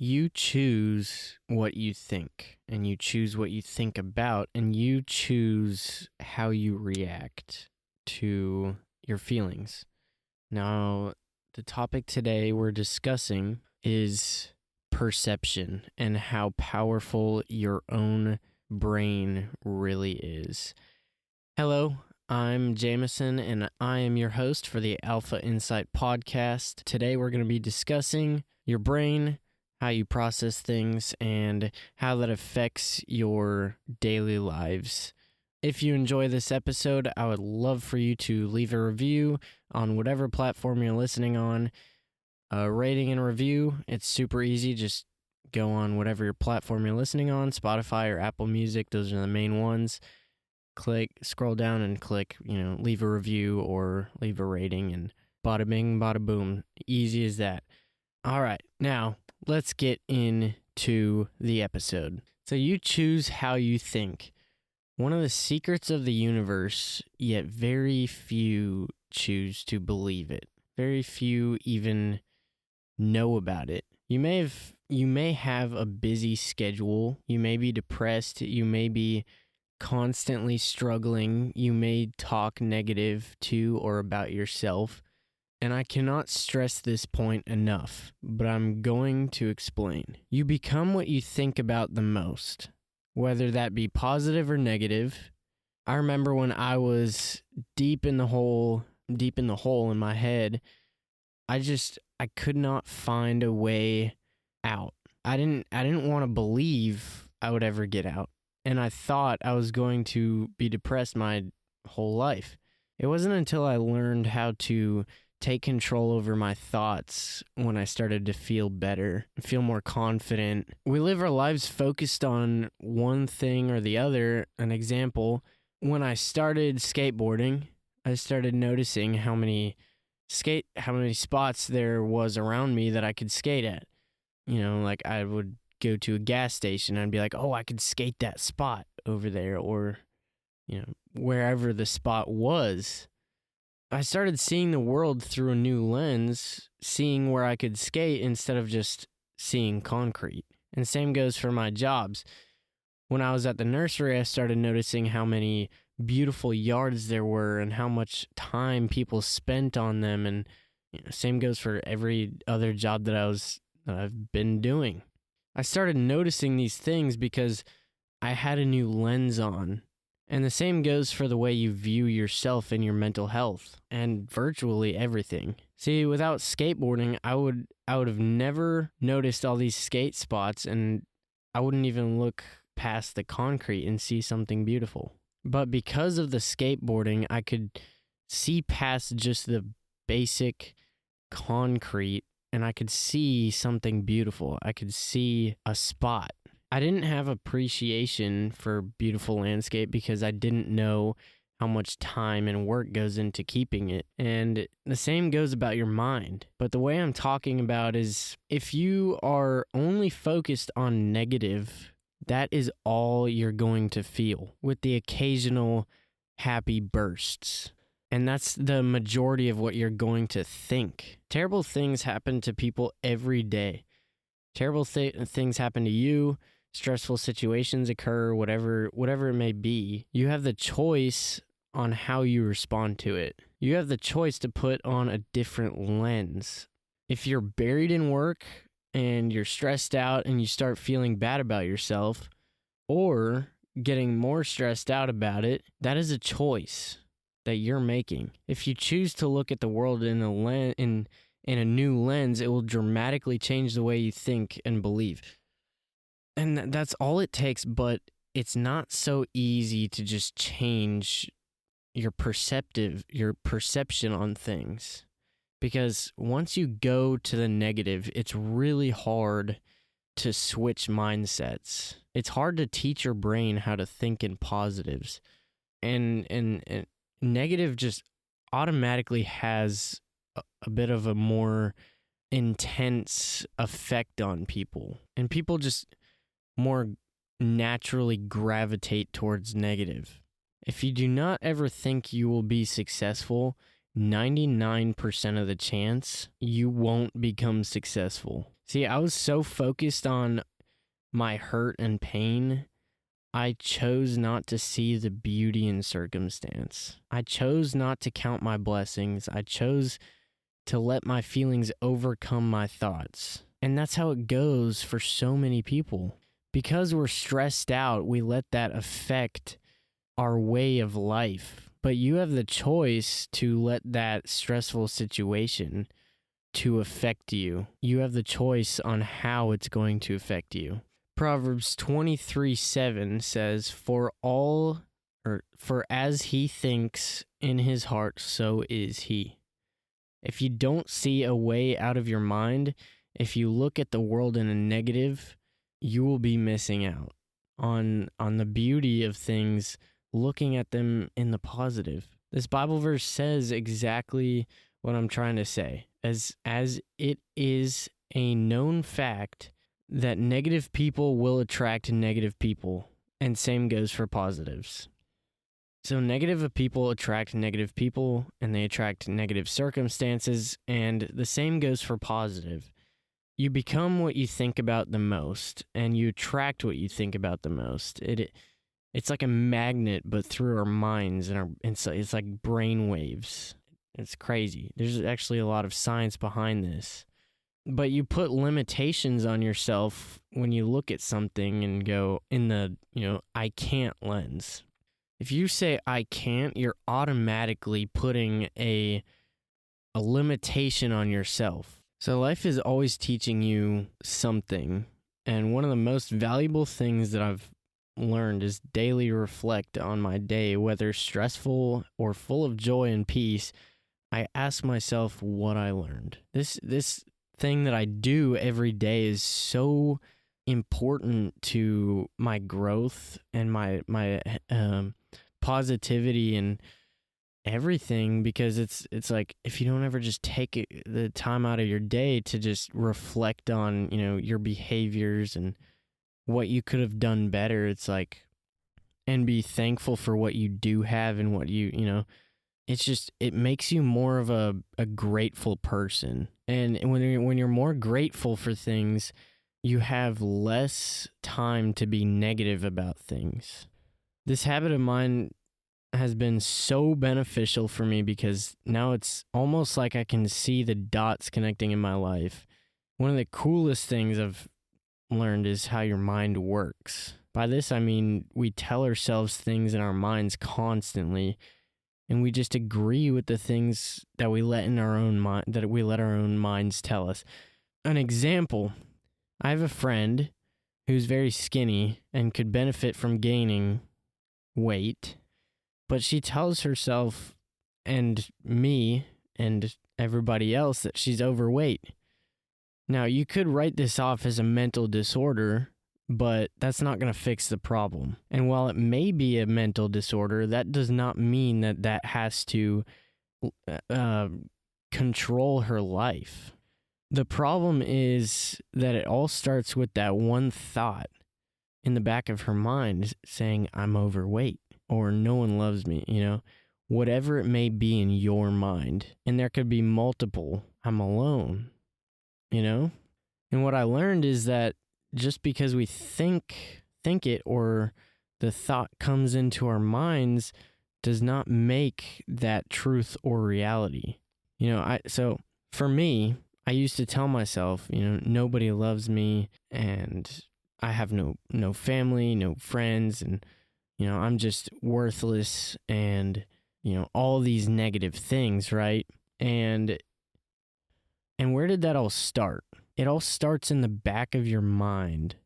You choose what you think, and you choose what you think about, and you choose how you react to your feelings. Now, the topic today we're discussing is perception and how powerful your own brain really is. Hello, I'm Jameson, and I am your host for the Alpha Insight podcast. Today we're going to be discussing your brain, how you process things, and how that affects your daily lives. If you enjoy this episode, I would love for you to leave a review on whatever platform you're listening on. A rating and review, it's super easy. Just go on whatever your platform you're listening on, Spotify or Apple Music. Those are the main ones. Scroll down and click, leave a review or leave a rating, and bada bing, bada boom. Easy as that. All right, now let's get into the episode. So you choose how you think. One of the secrets of the universe, yet very few choose to believe it. Very few even know about it. You may have a busy schedule. You may be depressed. You may be constantly struggling. You may talk negative to or about yourself. And I cannot stress this point enough, but I'm going to explain. You become what you think about the most, whether that be positive or negative. I remember when I was deep in the hole in my head, I could not find a way out. I didn't want to believe I would ever get out. And I thought I was going to be depressed my whole life. It wasn't until I learned how to take control over my thoughts when I started to feel better, feel more confident. We live our lives focused on one thing or the other. An example, when I started skateboarding, I started noticing how many spots there was around me that I could skate at. Like I would go to a gas station and I'd be like, oh, I could skate that spot over there, or, wherever the spot was. I started seeing the world through a new lens, seeing where I could skate instead of just seeing concrete. And same goes for my jobs. When I was at the nursery, I started noticing how many beautiful yards there were and how much time people spent on them. And same goes for every other job that I've been doing. I started noticing these things because I had a new lens on. And the same goes for the way you view yourself and your mental health and virtually everything. See, without skateboarding, I would have never noticed all these skate spots, and I wouldn't even look past the concrete and see something beautiful. But because of the skateboarding, I could see past just the basic concrete, and I could see something beautiful. I could see a spot. I didn't have appreciation for beautiful landscape because I didn't know how much time and work goes into keeping it. And the same goes about your mind. But the way I'm talking about is if you are only focused on negative, that is all you're going to feel, with the occasional happy bursts. And that's the majority of what you're going to think. Terrible things happen to people every day. Terrible things happen to you. Stressful situations occur, whatever it may be. You have the choice on how you respond to it. You have the choice to put on a different lens. If you're buried in work and you're stressed out and you start feeling bad about yourself, or getting more stressed out about it, that is a choice that you're making. If you choose to look at the world in a new lens, it will dramatically change the way you think and believe. And that's all it takes, but it's not so easy to just change your perception on things. Because once you go to the negative, it's really hard to switch mindsets. It's hard to teach your brain how to think in positives. And negative just automatically has a bit of a more intense effect on people. And people just more naturally gravitate towards negative. If you do not ever think you will be successful, 99% of the chance you won't become successful. See, I was so focused on my hurt and pain, I chose not to see the beauty in circumstance. I chose not to count my blessings. I chose to let my feelings overcome my thoughts. And that's how it goes for so many people. Because we're stressed out, we let that affect our way of life. But you have the choice to let that stressful situation to affect you. You have the choice on how it's going to affect you. Proverbs 23:7 says, For as he thinks in his heart, so is he. If you don't see a way out of your mind, if you look at the world in a negative, you will be missing out on the beauty of things, looking at them in the positive. This Bible verse says exactly what I'm trying to say. As it is a known fact that negative people will attract negative people, and same goes for positives. So negative people attract negative people, and they attract negative circumstances, and the same goes for positive. You become what you think about the most, and you attract what you think about the most. It's like a magnet, but through our minds, and it's like brain waves. It's crazy. There's actually a lot of science behind this. But you put limitations on yourself when you look at something and go in the, I can't lens. If you say I can't, you're automatically putting a limitation on yourself. So life is always teaching you something. And one of the most valuable things that I've learned is daily reflect on my day, whether stressful or full of joy and peace. I ask myself what I learned. This thing that I do every day is so important to my growth and my positivity and everything, because it's like if you don't ever just take the time out of your day to just reflect on your behaviors and what you could have done better, it's like, and be thankful for what you do have and what it's just, it makes you more of a grateful person. And when you're more grateful for things, you have less time to be negative about things. This habit of mine has been so beneficial for me because now it's almost like I can see the dots connecting in my life. One of the coolest things I've learned is how your mind works. By this, I mean we tell ourselves things in our minds constantly, and we just agree with the things that we let in our own mind, that we let our own minds tell us. An example, I have a friend who's very skinny and could benefit from gaining weight, but she tells herself and me and everybody else that she's overweight. Now, you could write this off as a mental disorder, but that's not going to fix the problem. And while it may be a mental disorder, that does not mean that has to control her life. The problem is that it all starts with that one thought in the back of her mind saying, I'm overweight, or no one loves me, whatever it may be in your mind. And there could be multiple, I'm alone, And what I learned is that just because we think it, or the thought comes into our minds, does not make that truth or reality. So for me, I used to tell myself, nobody loves me, and I have no family, no friends, and I'm just worthless, and all these negative things, right? And where did that all start? It all starts in the back of your mind.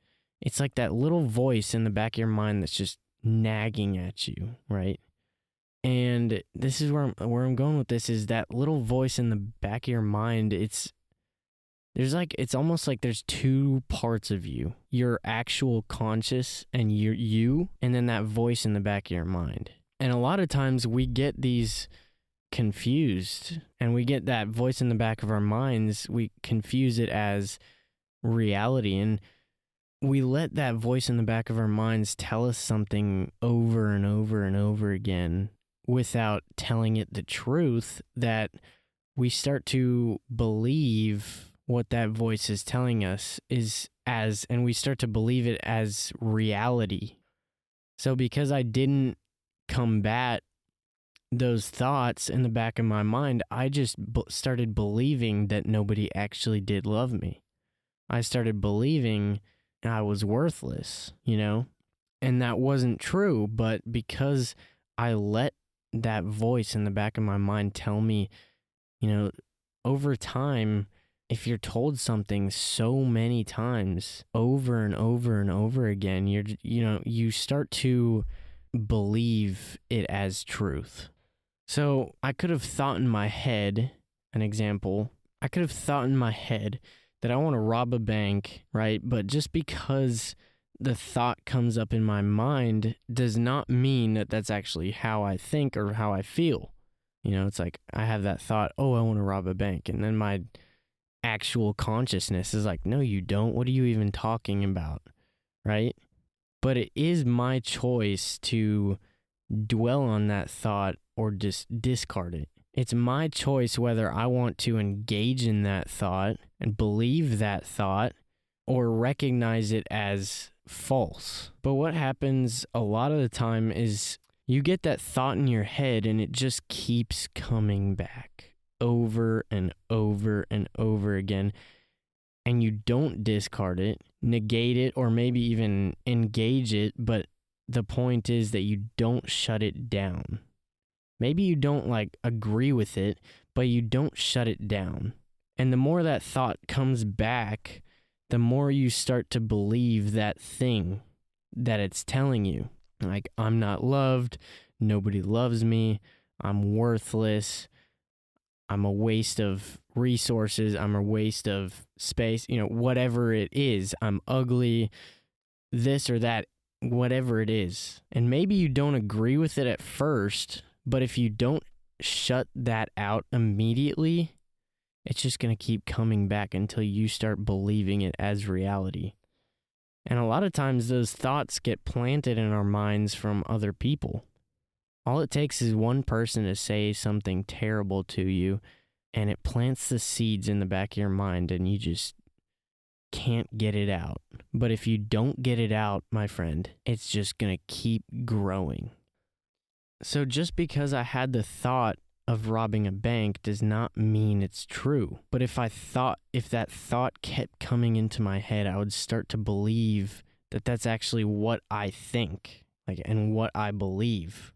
It's like that little voice in the back of your mind that's just nagging at you, right? And this is where I'm going with this, is that little voice in the back of your mind. It's almost like there's two parts of you: your actual conscious and you, and then that voice in the back of your mind. And a lot of times we get these confused, and we get that voice in the back of our minds, we confuse it as reality, and we let that voice in the back of our minds tell us something over and over and over again without telling it the truth, that we start to believe what that voice is telling us and we start to believe it as reality. So because I didn't combat those thoughts in the back of my mind, I just started believing that nobody actually did love me. I started believing I was worthless, and that wasn't true. But because I let that voice in the back of my mind tell me, over time, if you're told something so many times over and over and over again, you start to believe it as truth. So I could have thought in my head, an example, I could have thought in my head that I want to rob a bank, right? But just because the thought comes up in my mind does not mean that that's actually how I think or how I feel. It's like I have that thought, oh, I want to rob a bank. And then my actual consciousness is like, no, you don't. What are you even talking about? Right? But it is my choice to dwell on that thought or just discard it. It's my choice whether I want to engage in that thought and believe that thought or recognize it as false. But what happens a lot of the time is you get that thought in your head and it just keeps coming back over and over and over again. And you don't discard it, negate it, or maybe even engage it. But the point is that you don't shut it down. Maybe you don't agree with it, but you don't shut it down. And the more that thought comes back, the more you start to believe that thing that it's telling you. Like, I'm not loved, nobody loves me, I'm worthless, I'm a waste of resources, I'm a waste of space, whatever it is, I'm ugly, this or that, whatever it is. And maybe you don't agree with it at first, but if you don't shut that out immediately, it's just going to keep coming back until you start believing it as reality. And a lot of times those thoughts get planted in our minds from other people. All it takes is one person to say something terrible to you, and it plants the seeds in the back of your mind, and you just can't get it out. But if you don't get it out, my friend, it's just going to keep growing. So just because I had the thought of robbing a bank does not mean it's true. But if that thought kept coming into my head, I would start to believe that that's actually what I think, and what I believe.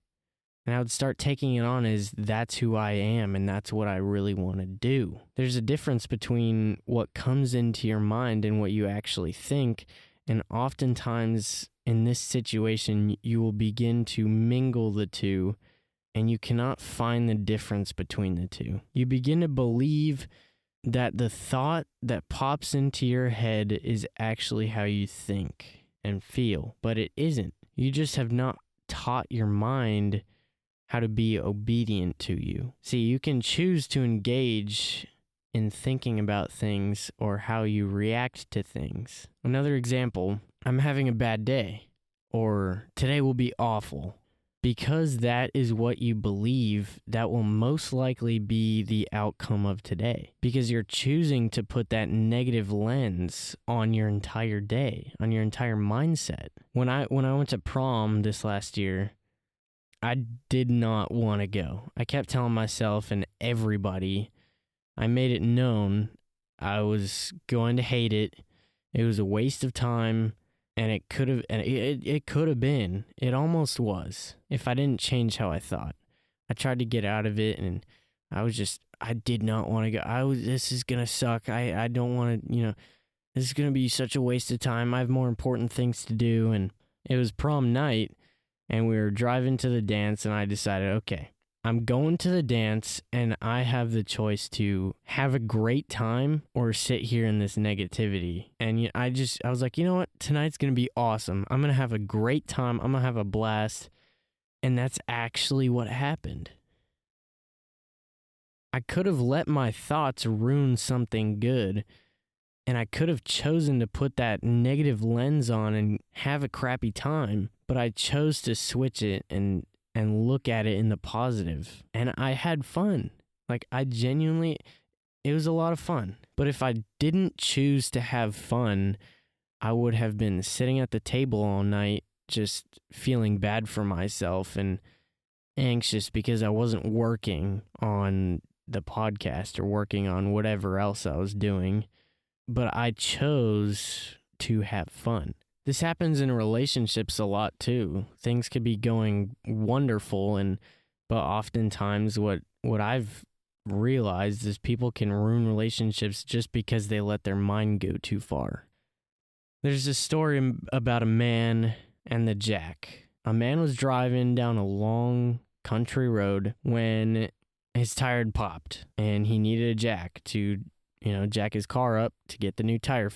And I would start taking it on as that's who I am and that's what I really want to do. There's a difference between what comes into your mind and what you actually think. And oftentimes in this situation, you will begin to mingle the two, and you cannot find the difference between the two. You begin to believe that the thought that pops into your head is actually how you think and feel, but it isn't. You just have not taught your mind how to be obedient to you. See, you can choose to engage in thinking about things or how you react to things. Another example, I'm having a bad day, or today will be awful. Because that is what you believe, that will most likely be the outcome of today. Because you're choosing to put that negative lens on your entire day, on your entire mindset. When I went to prom this last year, I did not want to go. I kept telling myself and everybody, I made it known I was going to hate it. It was a waste of time. And it could have been, it almost was, if I didn't change how I thought. I tried to get out of it, and I did not want to go. This is going to suck. I don't want to, this is going to be such a waste of time. I have more important things to do. And it was prom night, and we were driving to the dance, and I decided, okay, I'm going to the dance, and I have the choice to have a great time or sit here in this negativity. And I was like, you know what? Tonight's going to be awesome. I'm going to have a great time. I'm going to have a blast. And that's actually what happened. I could have let my thoughts ruin something good, and I could have chosen to put that negative lens on and have a crappy time, but I chose to switch it and look at it in the positive. And I had fun. I genuinely, it was a lot of fun. But if I didn't choose to have fun, I would have been sitting at the table all night just feeling bad for myself and anxious because I wasn't working on the podcast or working on whatever else I was doing. But I chose to have fun. This happens in relationships a lot too. Things could be going wonderful, but oftentimes what I've realized is people can ruin relationships just because they let their mind go too far. There's a story about a man and the jack. A man was driving down a long country road when his tire popped and he needed a jack to, jack his car up to get the new tire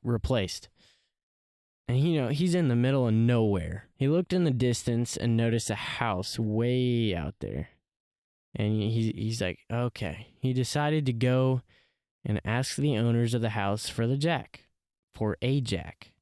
replaced. And he's in the middle of nowhere. He looked in the distance and noticed a house way out there. And he's like, okay. He decided to go and ask the owners of the house for a jack.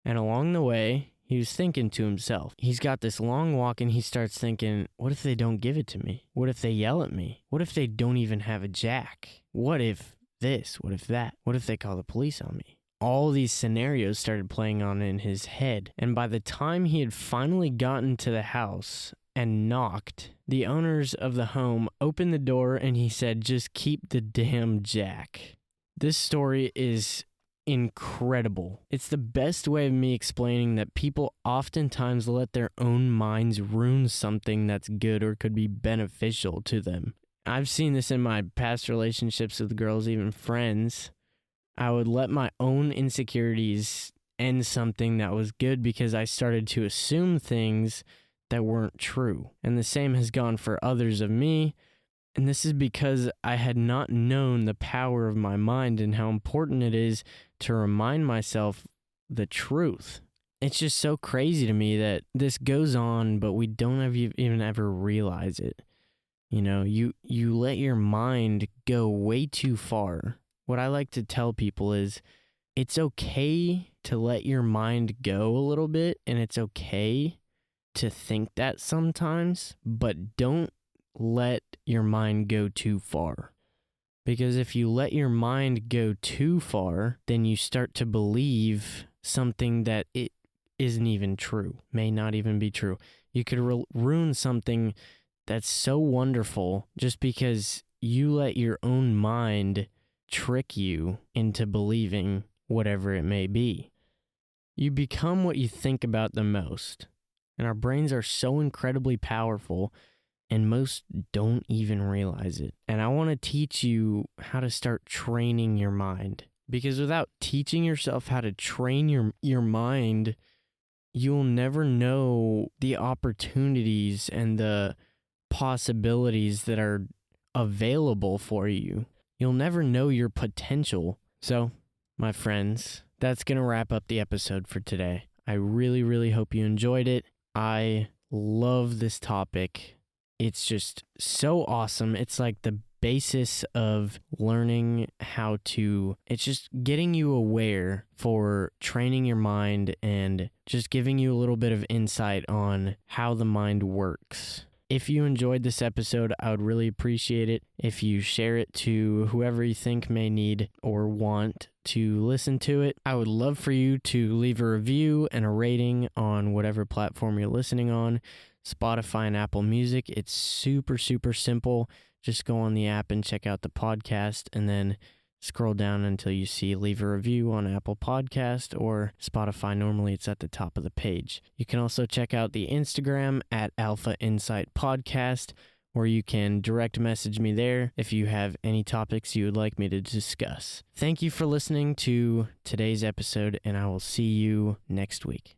And along the way, he was thinking to himself, he's got this long walk and he starts thinking, what if they don't give it to me? What if they yell at me? What if they don't even have a jack? What if this? What if that? What if they call the police on me? All these scenarios started playing on in his head. And by the time he had finally gotten to the house and knocked, the owners of the home opened the door and he said, just keep the damn jack. This story is incredible. It's the best way of me explaining that people oftentimes let their own minds ruin something that's good or could be beneficial to them. I've seen this in my past relationships with girls, even friends. I would let my own insecurities end something that was good because I started to assume things that weren't true. And the same has gone for others of me. And this is because I had not known the power of my mind and how important it is to remind myself the truth. It's just so crazy to me that this goes on, but we don't even ever realize it. You let your mind go way too far. What I like to tell people is it's okay to let your mind go a little bit, and it's okay to think that sometimes, but don't let your mind go too far. Because if you let your mind go too far, then you start to believe something that it isn't even true, may not even be true. You could ruin something that's so wonderful just because you let your own mind trick you into believing whatever it may be. You become what you think about the most. And our brains are so incredibly powerful, and most don't even realize it. And I want to teach you how to start training your mind. Because without teaching yourself how to train your mind, you'll never know the opportunities and the possibilities that are available for you. You'll never know your potential. So, my friends, that's going to wrap up the episode for today. I really, really hope you enjoyed it. I love this topic. It's just so awesome. It's like the basis of learning it's just getting you aware for training your mind and just giving you a little bit of insight on how the mind works. If you enjoyed this episode, I would really appreciate it if you share it to whoever you think may need or want to listen to it. I would love for you to leave a review and a rating on whatever platform you're listening on, Spotify and Apple Music. It's super, super simple. Just go on the app and check out the podcast and then scroll down until you see leave a review on Apple Podcast or Spotify. Normally it's at the top of the page. You can also check out the Instagram at Alpha Insight Podcast, where you can direct message me there if you have any topics you would like me to discuss. Thank you for listening to today's episode, and I will see you next week.